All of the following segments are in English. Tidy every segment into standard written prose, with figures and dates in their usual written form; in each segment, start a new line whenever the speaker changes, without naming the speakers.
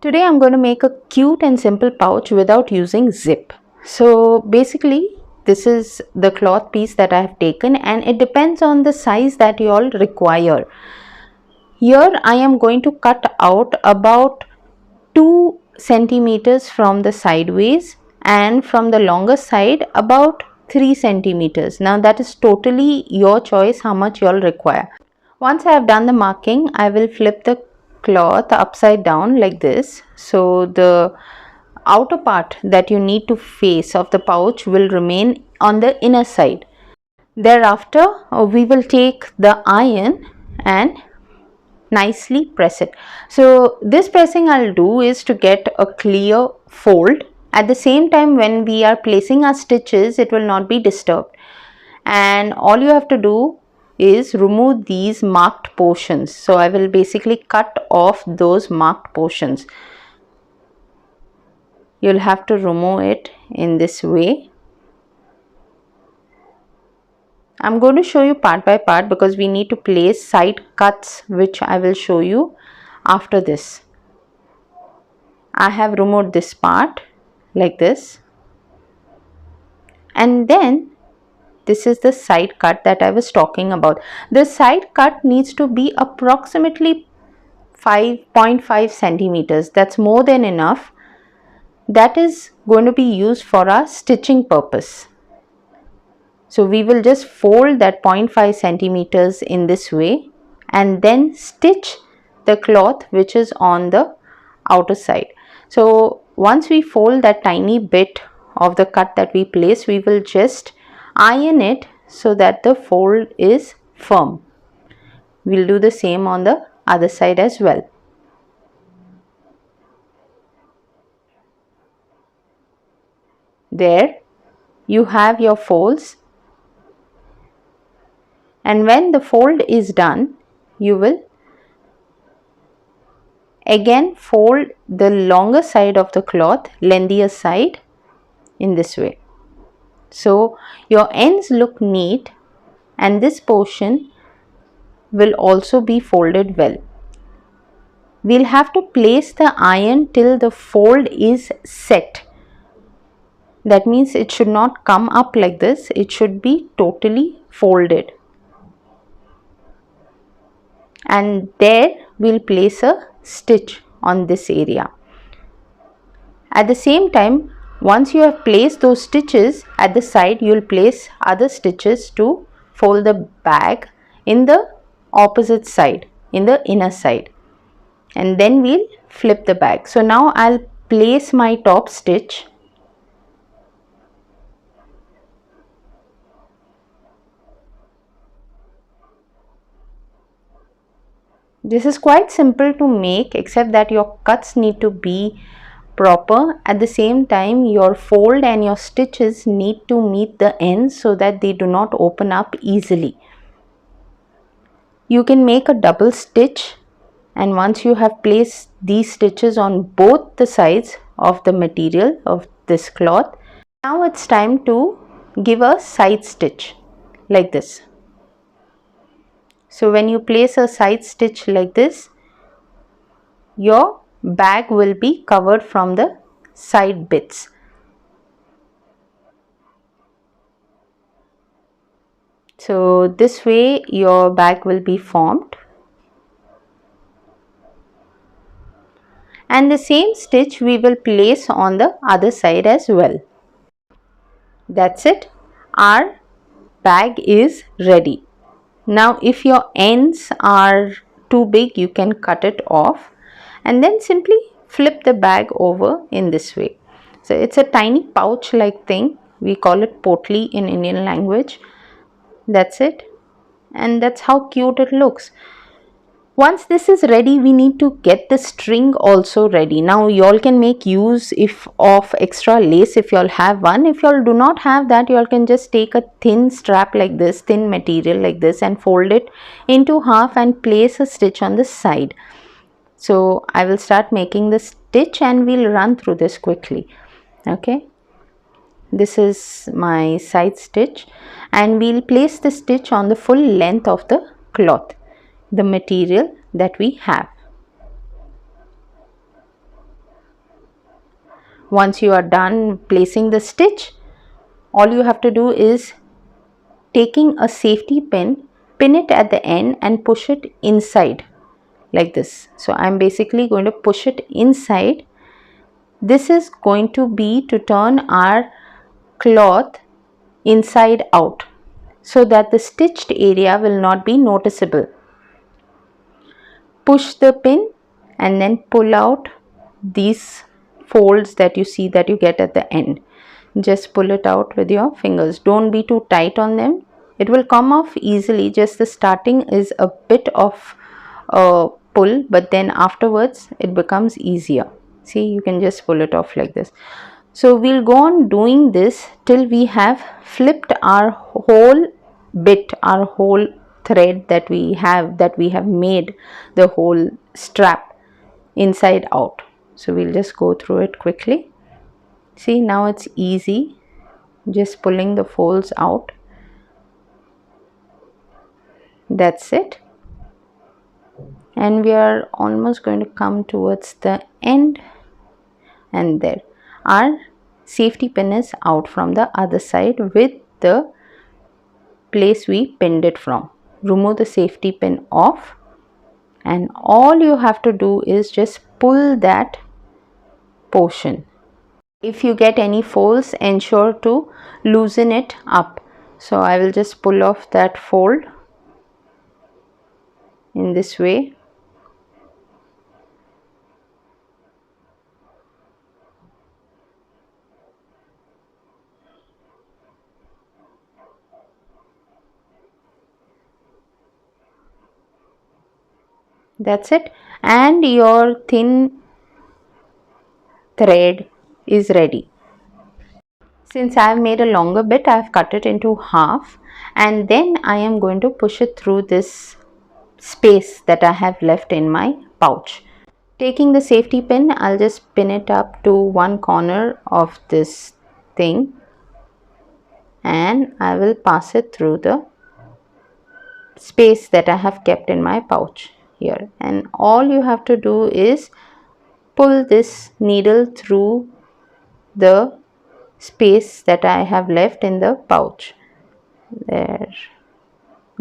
Today I'm going to make a cute and simple pouch without using zip. So basically this is the cloth piece that I have taken, and it depends on the size that you all require. Here I am going to cut out about 2 centimeters from the sideways and from the longer side about 3 centimeters. Now that is totally your choice how much you all require. Once I have done the marking, I will flip the cloth upside down like this. So the outer part that you need to face of the pouch will remain on the inner side. Thereafter, we will take the iron and nicely press it. So this pressing I'll do is to get a clear fold. At the same time, when we are placing our stitches, it will not be disturbed. And all you have to do is remove these marked portions. So I will basically cut off those marked portions. You'll have to remove it in this way. I'm going to show you part by part because we need to place side cuts, which I will show you after this. I have removed this part like this, and then this is the side cut that I was talking about. The side cut needs to be approximately 5.5 centimeters. That's more than enough. That is going to be used for our stitching purpose. So we will just fold that 0.5 centimeters in this way and then stitch the cloth which is on the outer side. So once we fold that tiny bit of the cut that we place, we will just iron it so that the fold is firm. We'll do the same on the other side as well. There you have your folds, and when the fold is done, you will again fold the longer side of the cloth, lengthier side, in this way. So your ends look neat, and this portion will also be folded well. We'll have to place the iron till the fold is set. That means it should not come up like this, it should be totally folded. And there we'll place a stitch on this area. At the same time, once you have placed those stitches at the side, you will place other stitches to fold the bag in the opposite side, in the inner side, and then we'll flip the bag. So now I'll place my top stitch. This is quite simple to make, except that your cuts need to be proper. At the same time, your fold and your stitches need to meet the ends so that they do not open up easily. You can make a double stitch, and once you have placed these stitches on both the sides of the material of this cloth, now it's time to give a side stitch like this. So when you place a side stitch like this, your bag will be covered from the side bits. So this way your bag will be formed. And the same stitch we will place on the other side as well. That's it. Our bag is ready. Now if your ends are too big, you can cut it off and then simply flip the bag over in this way. So it's a tiny pouch like thing. We call it potli in Indian language. That's it, and that's how cute it looks. Once this is ready, we need to get the string also ready. Now y'all can make use of extra lace if y'all have one. If y'all do not have that, y'all can just take a thin strap like this, thin material like this, and fold it into half and place a stitch on the side. So I will start making the stitch and we'll run through this quickly. Okay, this is my side stitch, and we'll place the stitch on the full length of the cloth, the material that we have. once you are done placing the stitch, all you have to do is taking a safety pin, pin it at the end and push it inside like this. So I'm basically going to push it inside. This is going to be to turn our cloth inside out so that the stitched area will not be noticeable. Push the pin and then pull out these folds that you see that you get at the end. Just pull it out with your fingers. Don't be too tight on them. It will come off easily. Just the starting is a bit of a pull, but then afterwards it becomes easier. See, you can just pull it off like this. So we'll go on doing this till we have flipped our whole bit, our whole thread that we have made the whole strap inside out. So we'll just go through it quickly. See, now it's easy, just pulling the folds out. That's it. And we are almost going to come towards the end, and there our safety pin is out from the other side with the place we pinned it from. Remove the safety pin off, and all you have to do is just pull that portion. If you get any folds, ensure to loosen it up. So I will just pull off that fold in this way. That's it, and your thin thread is ready. Since I have made a longer bit, I have cut it into half, and then I am going to push it through this space that I have left in my pouch. Taking the safety pin, I'll just pin it up to one corner of this thing, and I will pass it through the space that I have kept in my pouch here. And all you have to do is pull this needle through the space that I have left in the pouch. There.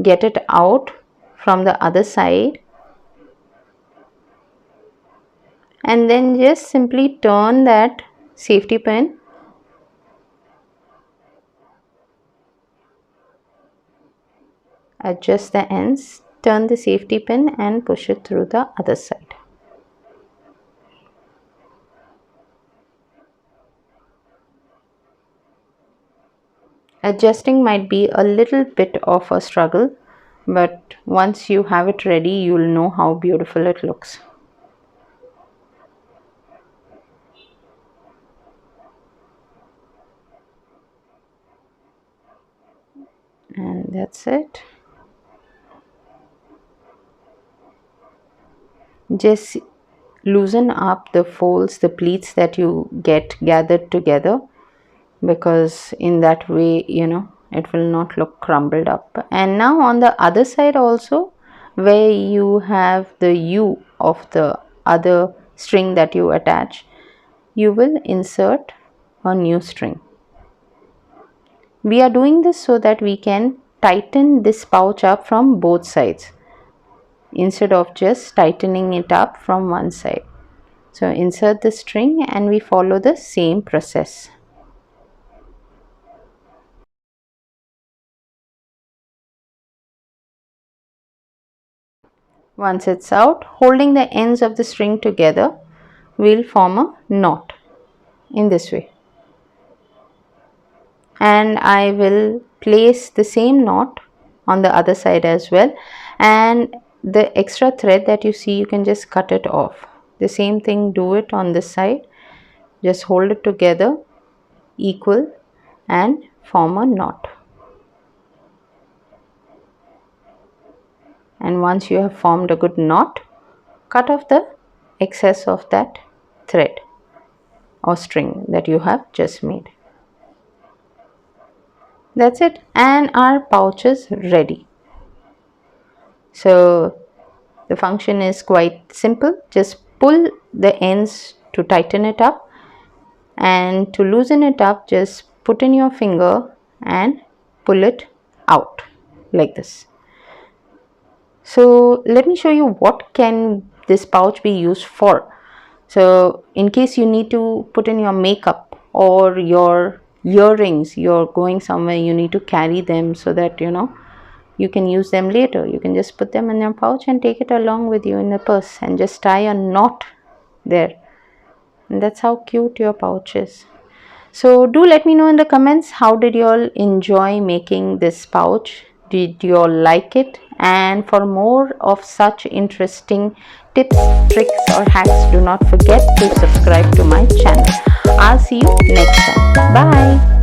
Get it out from the other side, and then just simply turn that safety pin. Adjust the ends, turn the safety pin and push it through the other side. Adjusting might be a little bit of a struggle, but once you have it ready, you'll know how beautiful it looks. And that's it. Just loosen up the folds, the pleats that you get gathered together, because in that way, it will not look crumbled up. And now on the other side also, where you have the U of the other string that you attach, you will insert a new string. We are doing this so that we can tighten this pouch up from both sides instead of just tightening it up from one side. So insert the string and we follow the same process. Once it's out, holding the ends of the string together, we'll form a knot in this way. And I will place the same knot on the other side as well, and the extra thread that you see, you can just cut it off. The same thing, do it on this side. Just hold it together equal and form a knot. And once you have formed a good knot, cut off the excess of that thread or string that you have just made. That's it, and our pouch is ready. So the function is quite simple. Just pull the ends to tighten it up, and to loosen it up, just put in your finger and pull it out like this. So let me show you what can this pouch be used for. So in case you need to put in your makeup or your earrings, you're going somewhere, you need to carry them so that you can use them later. You can just put them in your pouch and take it along with you in the purse and just tie a knot there. And that's how cute your pouch is. So do let me know in the comments, how did you all enjoy making this pouch? Did you all like it? And for more of such interesting tips, tricks or hacks, do not forget to subscribe to my channel. I'll see you next time. Bye.